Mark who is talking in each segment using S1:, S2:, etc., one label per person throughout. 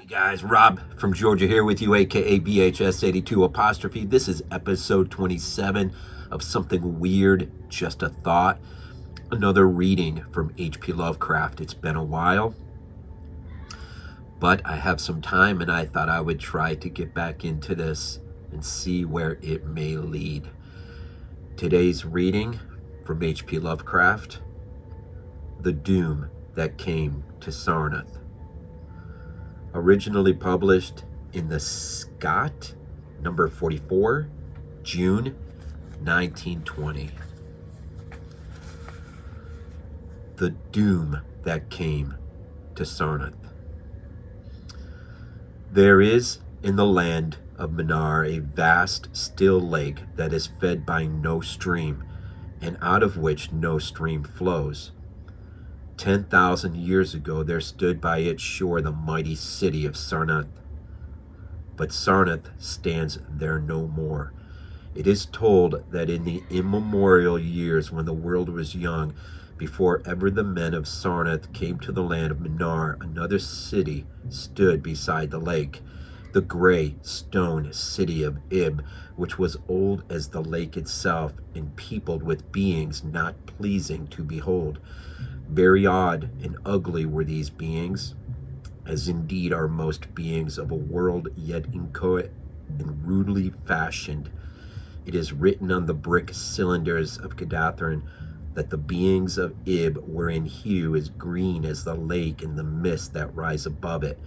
S1: Guys, Rob from Georgia here with you, aka BHS82 apostrophe. This is episode 27 of Something Weird, Just a Thought. Another reading from H.P. Lovecraft. It's been a while, but I have some time and I thought I would try to get back into this and see where it may lead. Today's reading from H.P. Lovecraft, The Doom That Came to Sarnath. Originally published in the Scott, number 44, June 1920. The Doom That Came to Sarnath. There is in the land of Manar a vast still lake that is fed by no stream, and out of which no stream flows. 10,000 years ago there stood by its shore the mighty city of Sarnath. But Sarnath stands there no more. It is told that in the immemorial years when the world was young, before ever the men of Sarnath came to the land of Manar, another city stood beside the lake, the gray stone city of Ib, which was old as the lake itself and peopled with beings not pleasing to behold. Very odd and ugly were these beings, as indeed are most beings of a world yet inchoate and rudely fashioned. It is written on the brick cylinders of Cadathrin that the beings of Ib were in hue as green as the lake and the mist that rise above it,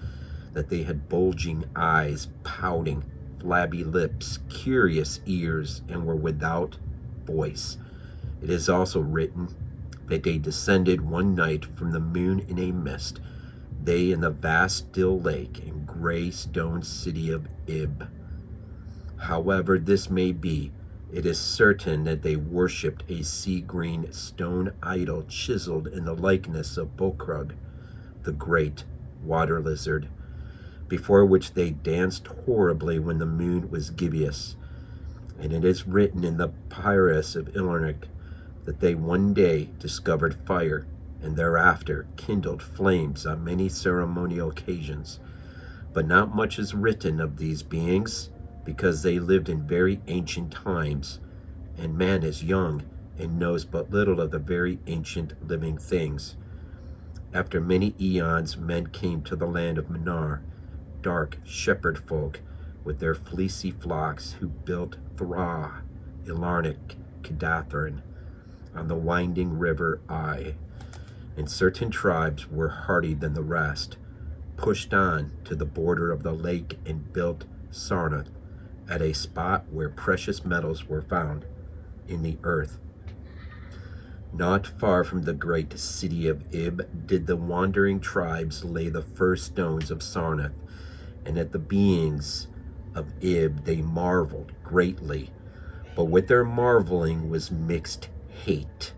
S1: that they had bulging eyes, pouting, flabby lips, curious ears, and were without voice. It is also written that they descended one night from the moon in a mist, they in the vast still lake and gray stone city of Ib. However this may be, it is certain that they worshipped a sea-green stone idol chiseled in the likeness of Bokrug, the great water lizard, before which they danced horribly when the moon was gibbous. And it is written in the Papyrus of Ilmarnik that they one day discovered fire, and thereafter kindled flames on many ceremonial occasions. But not much is written of these beings, because they lived in very ancient times, and man is young and knows but little of the very ancient living things. After many eons, men came to the land of Manar, dark shepherd folk with their fleecy flocks, who built Thra, Ilarnik, Cadathrin, on the winding river Ai, and certain tribes were hardier than the rest, pushed on to the border of the lake and built Sarnath at a spot where precious metals were found in the earth. Not far from the great city of Ib did the wandering tribes lay the first stones of Sarnath, and at the beings of Ib they marveled greatly, but with their marveling was mixed hate,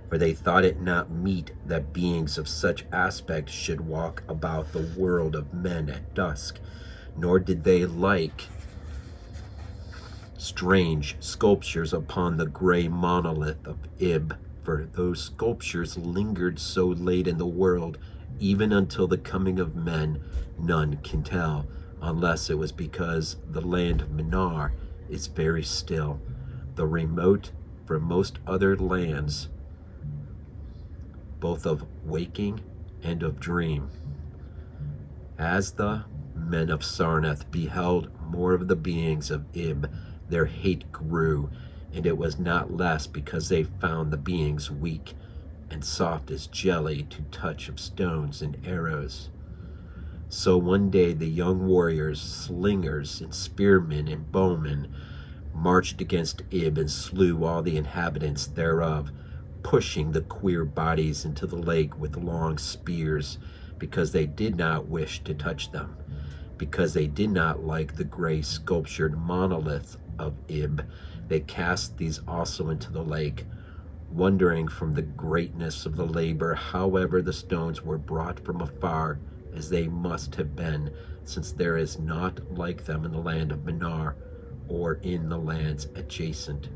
S1: for they thought it not meet that beings of such aspect should walk about the world of men at dusk, nor did they like strange sculptures upon the gray monolith of Ib, for those sculptures lingered so late in the world, even until the coming of men, none can tell, unless it was because the land of Manar is very still, the remote from most other lands, both of waking and of dream. As the men of Sarnath beheld more of the beings of Ib, their hate grew, and it was not less because they found the beings weak and soft as jelly to touch of stones and arrows. So one day the young warriors, slingers and spearmen and bowmen marched against Ib and slew all the inhabitants thereof, pushing the queer bodies into the lake with long spears, because they did not wish to touch them, because they did not like the gray sculptured monolith of Ib. They cast these also into the lake, wondering from the greatness of the labor. However, the stones were brought from afar, as they must have been, since there is naught like them in the land of Manar, or in the lands adjacent.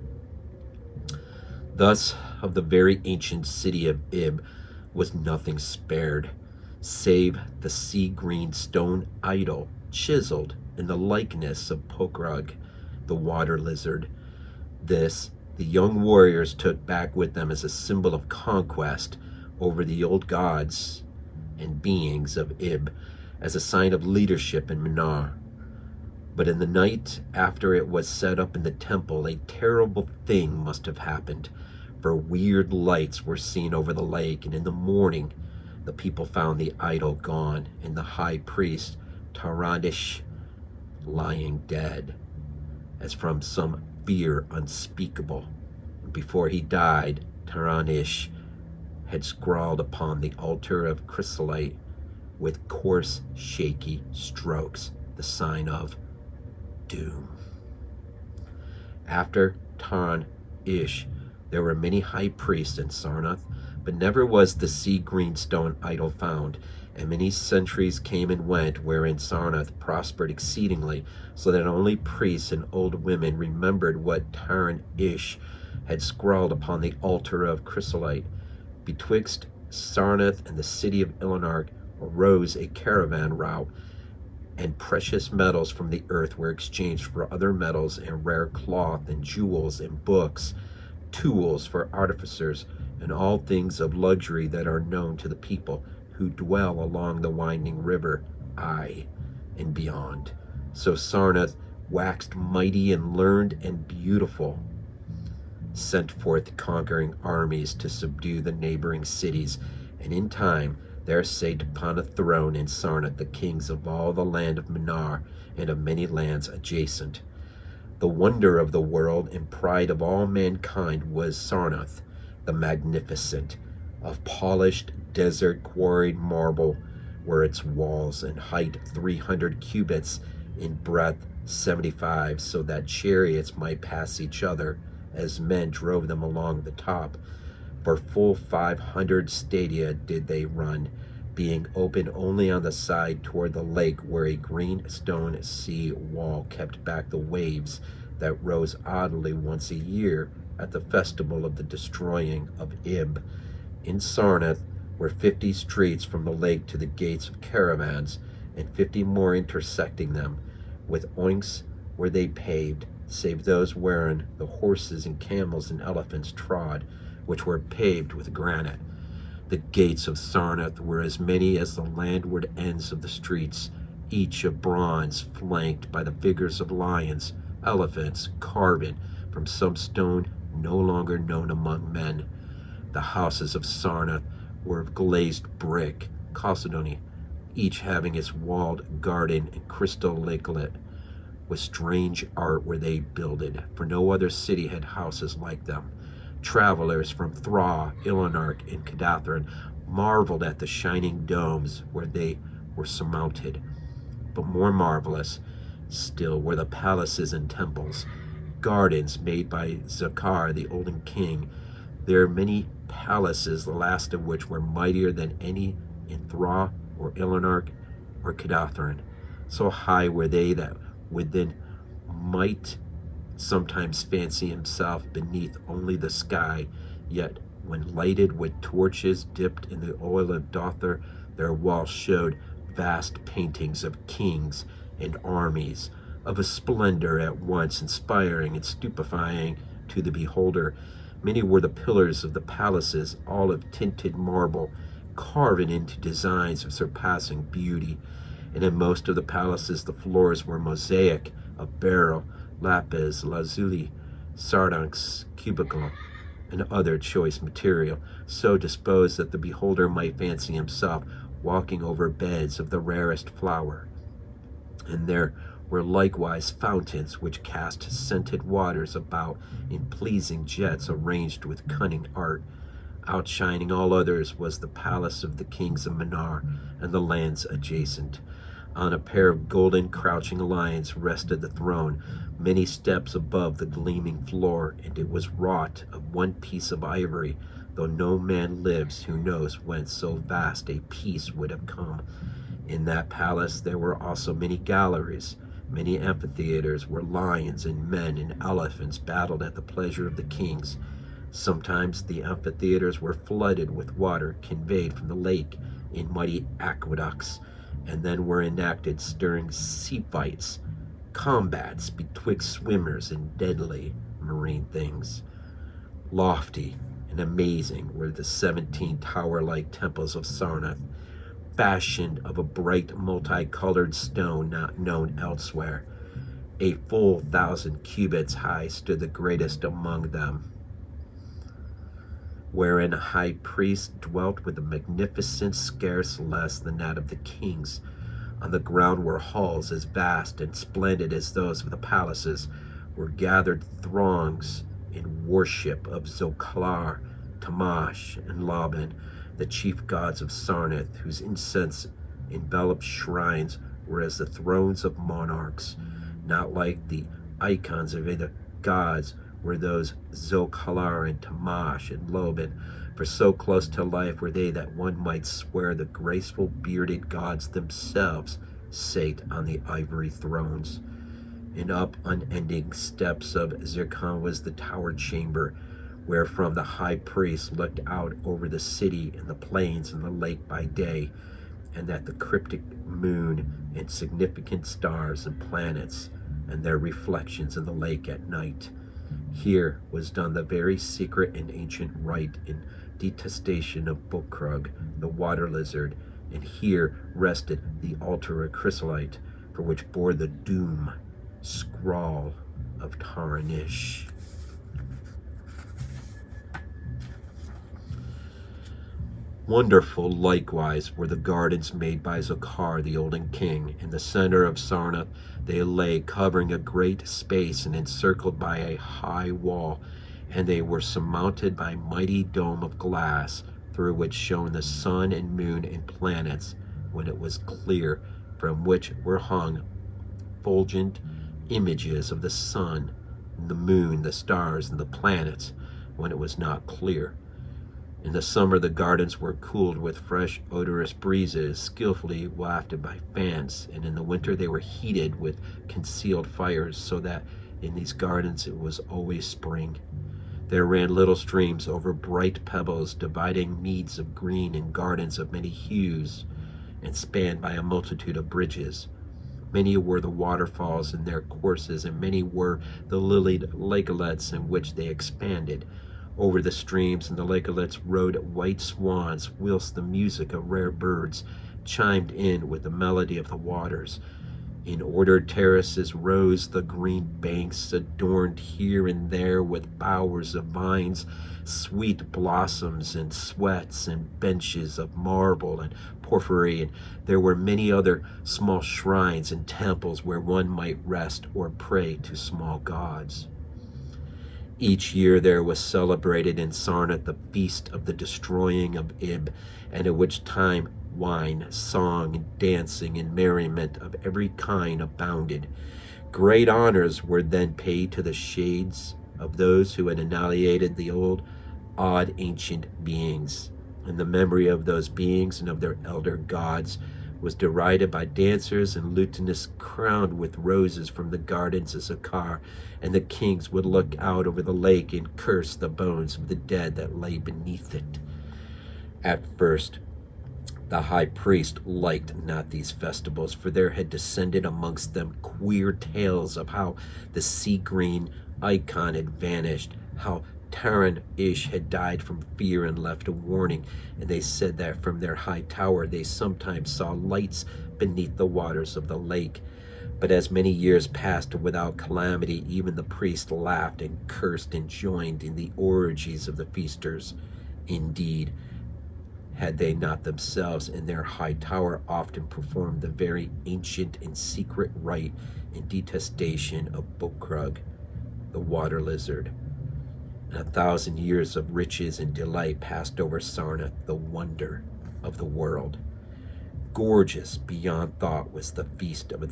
S1: Thus, of the very ancient city of Ib was nothing spared, save the sea-green stone idol chiseled in the likeness of Pokrug, the water lizard. This the young warriors took back with them as a symbol of conquest over the old gods and beings of Ib, as a sign of leadership in Mnar. But in the night after it was set up in the temple, a terrible thing must have happened, for weird lights were seen over the lake, and in the morning the people found the idol gone, and the high priest, Taranish, lying dead, as from some fear unspeakable. Before he died, Taranish had scrawled upon the altar of chrysolite with coarse, shaky strokes the sign of doom. After Taranish, there were many high priests in Sarnath, but never was the sea-green stone idol found, and many centuries came and went, wherein Sarnath prospered exceedingly, so that only priests and old women remembered what Taranish had scrawled upon the altar of chrysolite. Betwixt Sarnath and the city of Ilanark arose a caravan route, and precious metals from the earth were exchanged for other metals, and rare cloth, and jewels, and books, tools for artificers, and all things of luxury that are known to the people who dwell along the winding river, aye, and beyond. So Sarnath waxed mighty and learned and beautiful, sent forth conquering armies to subdue the neighboring cities, and in time there sate upon a throne in Sarnath the kings of all the land of Mnar and of many lands adjacent. The wonder of the world and pride of all mankind was Sarnath, the magnificent. Of polished desert quarried marble were its walls, and height 300 cubits, in breadth 75, so that chariots might pass each other as men drove them along the top. For full 500 stadia did they run, being open only on the side toward the lake, where a green stone sea wall kept back the waves that rose oddly once a year at the festival of the destroying of Ib. In Sarnath were 50 streets from the lake to the gates of caravans, and 50 more intersecting them. With oinks were they paved, save those wherein the horses and camels and elephants trod, which were paved with granite. The gates of Sarnath were as many as the landward ends of the streets, each of bronze, flanked by the figures of lions, elephants, carven from some stone no longer known among men. The houses of Sarnath were of glazed brick, chalcedony, each having its walled garden and crystal lakelet. With strange art were they builded, for no other city had houses like them. Travelers from Thra, Ilanark, and Kadathrin marveled at the shining domes where they were surmounted. But more marvelous still were the palaces and temples, gardens made by Zakar, the olden king. There are many palaces, the last of which were mightier than any in Thra or Ilanark or Kadathrin. So high were they that within might sometimes fancy himself beneath only the sky, yet when lighted with torches dipped in the oil of Dothar, their walls showed vast paintings of kings and armies, of a splendor at once inspiring and stupefying to the beholder. Many were the pillars of the palaces, all of tinted marble, carven into designs of surpassing beauty. And in most of the palaces the floors were mosaic of beryl, lapis lazuli, sardonyx, cubical, and other choice material, so disposed that the beholder might fancy himself walking over beds of the rarest flower. And there were likewise fountains which cast scented waters about in pleasing jets arranged with cunning art. Outshining all others was the palace of the kings of Mnar and the lands adjacent. On a pair of golden crouching lions rested the throne, many steps above the gleaming floor, and it was wrought of one piece of ivory, though no man lives who knows whence so vast a piece would have come. In that palace there were also many galleries, many amphitheaters where lions and men and elephants battled at the pleasure of the kings. Sometimes the amphitheaters were flooded with water conveyed from the lake in mighty aqueducts, and then were enacted stirring sea fights, combats betwixt swimmers and deadly marine things. Lofty and amazing were the 17 tower-like temples of Sarnath, fashioned of a bright multicolored stone not known elsewhere. A full 1,000 cubits high stood the greatest among them, wherein a high priest dwelt with a magnificence scarce less than that of the kings. On the ground were halls as vast and splendid as those of the palaces, were gathered throngs in worship of Zoklar, Tamash, and Laban, the chief gods of Sarnath, whose incense enveloped shrines were as the thrones of monarchs. Not like the icons of other gods were those Zoklar and Tamash and Laban, for so close to life were they that one might swear the graceful bearded gods themselves sate on the ivory thrones. And up unending steps of zircon was the tower chamber, wherefrom the high priest looked out over the city and the plains and the lake by day, and at the cryptic moon and significant stars and planets and their reflections in the lake at night. Here was done the very secret and ancient rite in detestation of Bukrug, the water lizard, and here rested the altar of chrysolite, for which bore the doom scrawl of Tarnish. Wonderful likewise were the gardens made by Zokar the olden king. In the center of Sarnath they lay, covering a great space and encircled by a high wall, and they were surmounted by a mighty dome of glass, through which shone the sun and moon and planets when it was clear, from which were hung fulgent images of the sun, the moon, the stars, and the planets when it was not clear. In the summer the gardens were cooled with fresh odorous breezes, skillfully wafted by fans, and in the winter they were heated with concealed fires, so that in these gardens it was always spring. There ran little streams over bright pebbles, dividing meads of green and gardens of many hues, and spanned by a multitude of bridges. Many were the waterfalls in their courses, and many were the lilied lakelets in which they expanded. Over the streams and the lakelets rode white swans, whilst the music of rare birds chimed in with the melody of the waters. In ordered terraces rose the green banks, adorned here and there with bowers of vines, sweet blossoms, and sweats, and benches of marble and porphyry, and there were many other small shrines and temples where one might rest or pray to small gods. Each year there was celebrated in Sarnath the feast of the destroying of Ib, and at which time wine, song, and dancing, and merriment of every kind abounded. Great honors were then paid to the shades of those who had annihilated the old, odd, ancient beings, and the memory of those beings and of their elder gods was derided by dancers and lutanists crowned with roses from the gardens of Zakar, and the kings would look out over the lake and curse the bones of the dead that lay beneath it. At first, the high priest liked not these festivals, for there had descended amongst them queer tales of how the sea-green icon had vanished, how Taran Ish had died from fear and left a warning, and they said that from their high tower they sometimes saw lights beneath the waters of the lake. But as many years passed without calamity, even the priest laughed and cursed and joined in the orgies of the feasters. Indeed, had they not themselves in their high tower often performed the very ancient and secret rite in detestation of Bukrug, the water lizard. And 1,000 years of riches and delight passed over Sarnath, the wonder of the world. Gorgeous beyond thought was the feast of the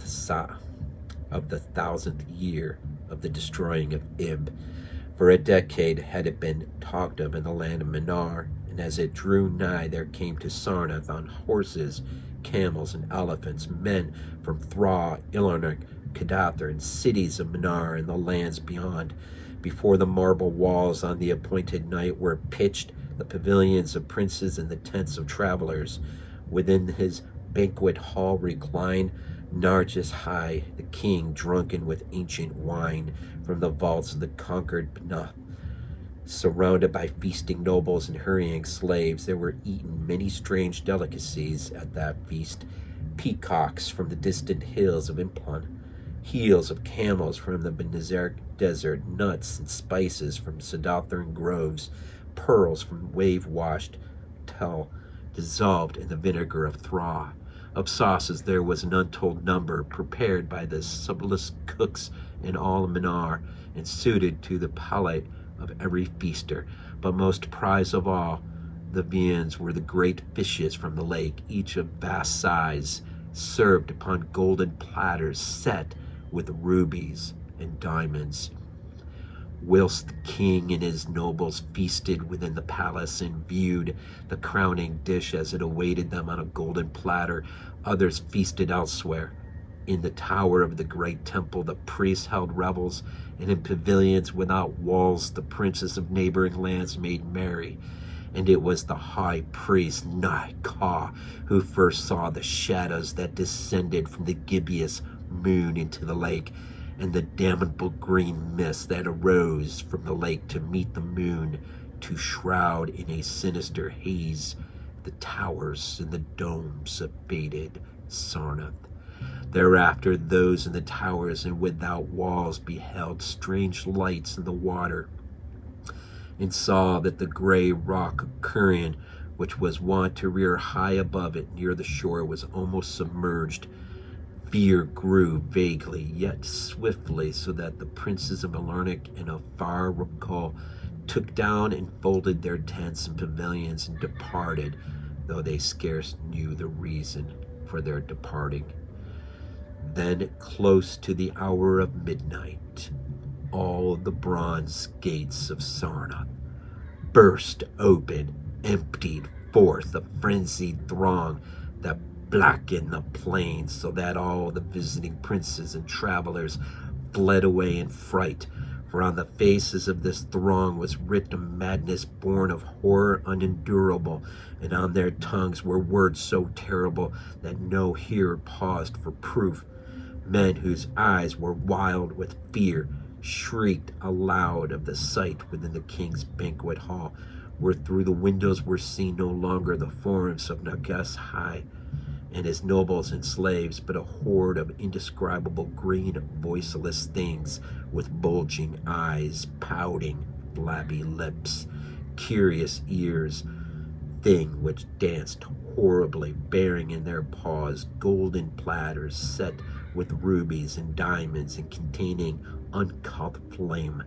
S1: 1,000th year of the destroying of Ib. For a decade had it been talked of in the land of Minar, and as it drew nigh there came to Sarnath on horses, camels, and elephants men from Thra, Illarnach, Cadathar, and cities of Minar and the lands beyond. Before the marble walls on the appointed night were pitched the pavilions of princes and the tents of travelers. Within his banquet hall reclined Narges High, the king, drunken with ancient wine from the vaults of the conquered Pnath. Surrounded by feasting nobles and hurrying slaves, there were eaten many strange delicacies at that feast. Peacocks from the distant hills of Implon, heels of camels from the Benazaric desert, nuts and spices from Sadatharan groves, pearls from wave-washed Tel, dissolved in the vinegar of Thra. Of sauces there was an untold number, prepared by the subtlest cooks in all Minar, and suited to the palate of every feaster. But most prized of all, the viands were the great fishes from the lake, each of vast size, served upon golden platters set with rubies and diamonds. Whilst the king and his nobles feasted within the palace and viewed the crowning dish as it awaited them on a golden platter, others feasted elsewhere. In the tower of the great temple the priests held revels, and in pavilions without walls the princes of neighboring lands made merry. And it was the high priest Nai-Ka who first saw the shadows that descended from the gibbous moon into the lake, and the damnable green mist that arose from the lake to meet the moon, to shroud in a sinister haze the towers and the domes of fated Sarnath. Thereafter those in the towers and without walls beheld strange lights in the water, and saw that the gray rock of Curran, which was wont to rear high above it near the shore, was almost submerged. Fear grew vaguely, yet swiftly, so that the princes of Alarnic and of Far Rakal took down and folded their tents and pavilions and departed, though they scarce knew the reason for their departing. Then, close to the hour of midnight, all the bronze gates of Sarnath burst open, emptied forth a frenzied throng that blackened the plains, so that all the visiting princes and travelers fled away in fright. For on the faces of this throng was writ a madness born of horror unendurable, and on their tongues were words so terrible that no hearer paused for proof. Men whose eyes were wild with fear shrieked aloud of the sight within the king's banquet hall, where through the windows were seen no longer the forms of Nagas High and his nobles and slaves, but a horde of indescribable green, voiceless things with bulging eyes, pouting, flabby lips, curious ears, thing which danced horribly, bearing in their paws golden platters set with rubies and diamonds and containing uncaught flame.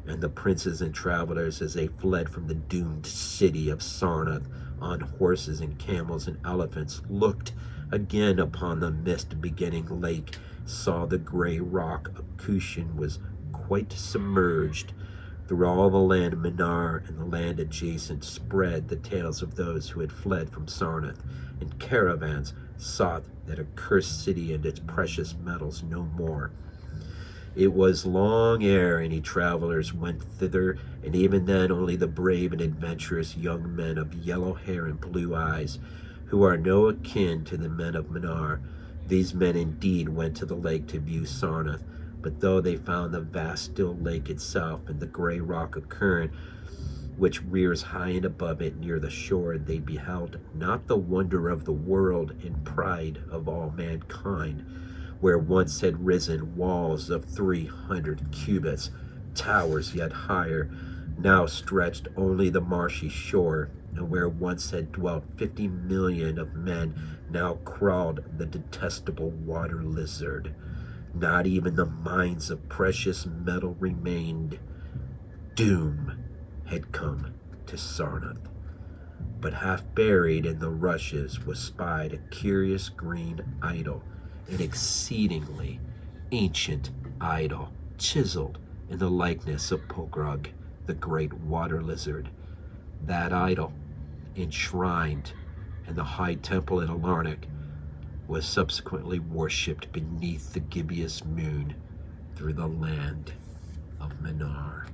S1: And the princes and travelers, as they fled from the doomed city of Sarnath on horses and camels and elephants, looked again upon the mist-beginning lake, saw the gray rock of Kushan was quite submerged. Through all the land of Minar and the land adjacent spread the tales of those who had fled from Sarnath, and caravans sought that accursed city and its precious metals no more. It was long ere any travelers went thither, and even then only the brave and adventurous young men of yellow hair and blue eyes, who are no akin to the men of Minar. These men indeed went to the lake to view Sarnath, but though they found the vast still lake itself and the gray rock of Curran, which rears high and above it near the shore, they beheld not the wonder of the world and pride of all mankind, where once had risen walls of 300 cubits, towers yet higher. Now stretched only the marshy shore, and where once had dwelt 50 million of men, now crawled the detestable water lizard. Not even the mines of precious metal remained. Doom had come to Sarnath. But half buried in the rushes was spied a curious green idol, an exceedingly ancient idol, chiseled in the likeness of Pogrog, the great water lizard. That idol, enshrined in the high temple in Alarnic, was subsequently worshipped beneath the gibbous moon through the land of Minar.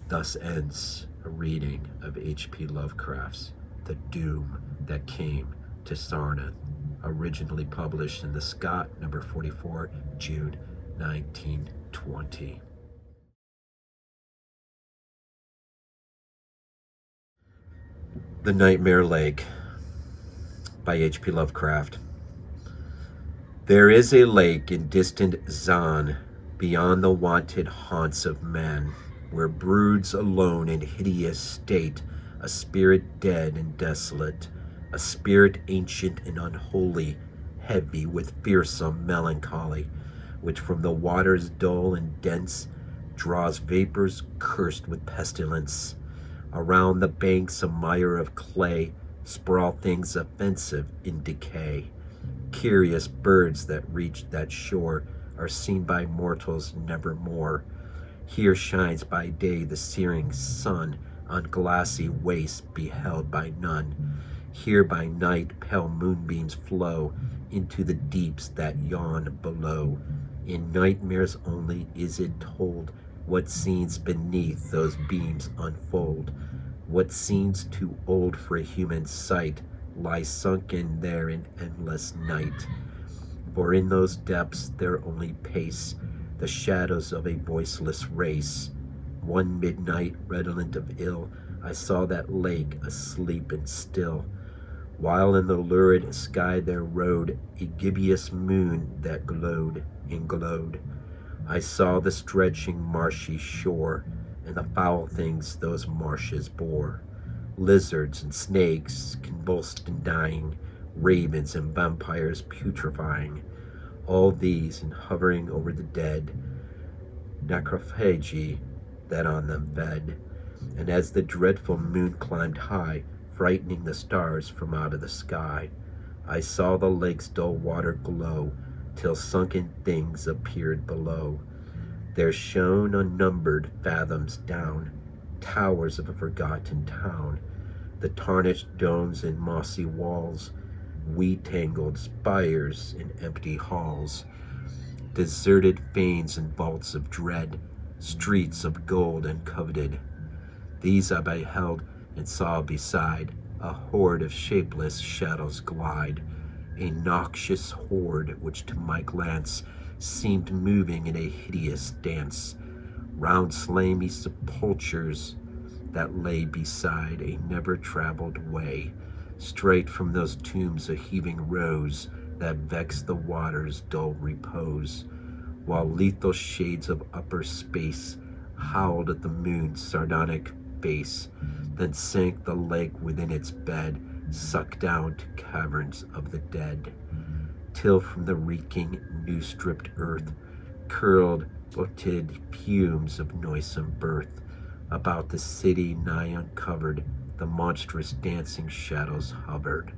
S1: Thus ends a reading of H.P. Lovecraft's The Doom That Came to Sarnath, originally published in the Scott, number 44, June 1920. The Nightmare Lake by H.P. Lovecraft. There is a lake in distant Zan, beyond the wonted haunts of men, where broods alone in hideous state a spirit dead and desolate, a spirit ancient and unholy, heavy with fearsome melancholy, which from the waters dull and dense draws vapors cursed with pestilence. Around the banks a mire of clay sprawl things offensive in decay. Curious birds that reach that shore are seen by mortals nevermore. Here shines by day the searing sun on glassy wastes beheld by none. Here by night pale moonbeams flow into the deeps that yawn below. In nightmares only is it told what scenes beneath those beams unfold. What scenes too old for human sight lie sunken there in endless night. For in those depths there only pace the shadows of a voiceless race. One midnight, redolent of ill, I saw that lake asleep and still, while in the lurid sky there rode a gibbous moon that glowed and glowed. I saw the stretching marshy shore, and the foul things those marshes bore. Lizards and snakes convulsed and dying, ravens and vampires putrefying. All these, and hovering over the dead, necrophagi that on them fed. And as the dreadful moon climbed high, frightening the stars from out of the sky, I saw the lake's dull water glow, till sunken things appeared below. There shone unnumbered fathoms down towers of a forgotten town, the tarnished domes and mossy walls, weed-tangled spires and empty halls, deserted fanes and vaults of dread, streets of gold and coveted. These I beheld and saw beside a horde of shapeless shadows glide, a noxious horde which to my glance seemed moving in a hideous dance, round slimy sepulchres that lay beside a never-traveled way, straight from those tombs a heaving rose that vexed the water's dull repose, while lethal shades of upper space howled at the moon's sardonic face, then sank the lake within its bed, sucked down to caverns of the dead, till from the reeking, new-stripped earth curled fetid fumes of noisome birth. About the city nigh uncovered the monstrous dancing shadows hovered,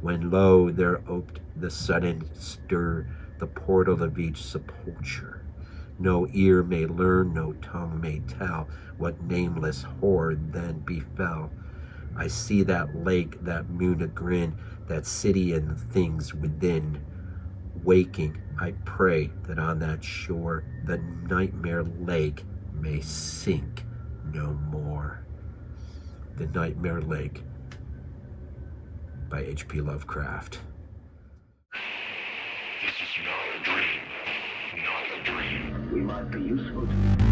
S1: when lo, there oped the sudden stir the portal of each sepulchre. No ear may learn, no tongue may tell what nameless horror then befell. I see that lake, that moon a grin, that city and the things within. Waking, I pray that on that shore the nightmare lake may sink no more. The Nightmare Lake by H.P. Lovecraft.
S2: This is not a dream. Not a dream.
S3: We might be useful to you.